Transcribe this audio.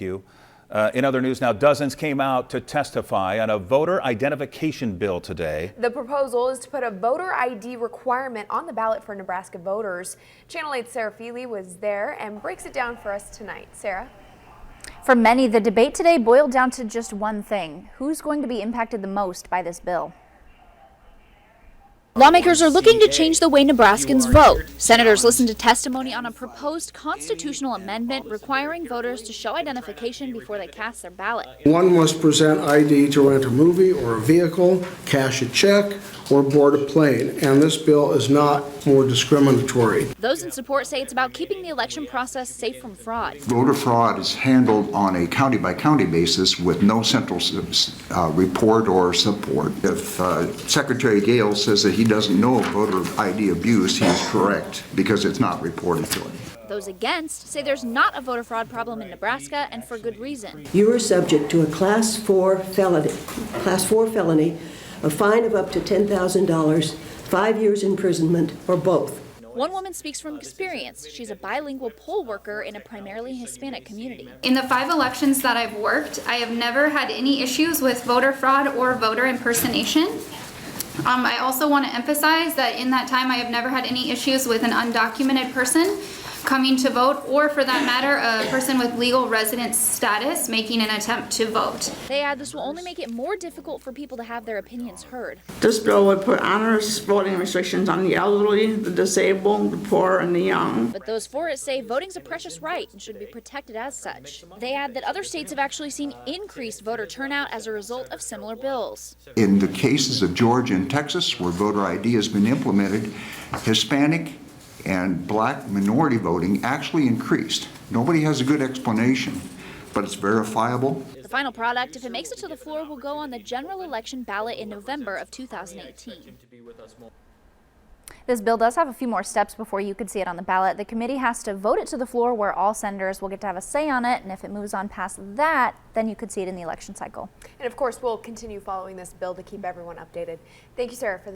You. In other news now, dozens came out to testify on a voter identification bill today. The proposal is to put a voter ID requirement on the ballot for Nebraska voters. Channel 8's Sarah Feely was there and breaks it down for us tonight. Sarah? For many, the debate today boiled down to just one thing: who's going to be impacted the most by this bill? Lawmakers are looking to change the way Nebraskans vote. Senators listened to testimony on a proposed constitutional amendment requiring voters to show identification before they cast their ballot. One must present ID to rent a movie or a vehicle, cash a check, or board a plane, and this bill is not more discriminatory. Those in support say it's about keeping the election process safe from fraud. Voter fraud is handled on a county-by-county basis with no central report or support. If Secretary Gale says that he doesn't know of voter ID abuse, he is correct because it's not reported to him. Those against say there's not a voter fraud problem in Nebraska, and for good reason. You are subject to a Class 4 felony, a fine of up to $10,000, 5 years imprisonment, or both. One woman speaks from experience. She's a bilingual poll worker in a primarily Hispanic community. In the 5 elections that I've worked, I have never had any issues with voter fraud or voter impersonation. I also want to emphasize that in that time I have never had any issues with an undocumented person coming to vote, or for that matter, a person with legal residence status making an attempt to vote. They add this will only make it more difficult for people to have their opinions heard. This bill would put onerous voting restrictions on the elderly, the disabled, the poor, and the young. But those for it say voting's a precious right and should be protected as such. They add that other states have actually seen increased voter turnout as a result of similar bills. In the cases of Georgia and Texas, where voter ID has been implemented, Hispanic and black minority voting actually increased. Nobody has a good explanation, but it's verifiable. The final product, if it makes it to the floor, will go on the general election ballot in November of 2018. This bill does have a few more steps before you could see it on the ballot. The committee has to vote it to the floor, where all senators will get to have a say on it, and if it moves on past that, then you could see it in the election cycle. And of course, we'll continue following this bill to keep everyone updated. Thank you, Sarah, for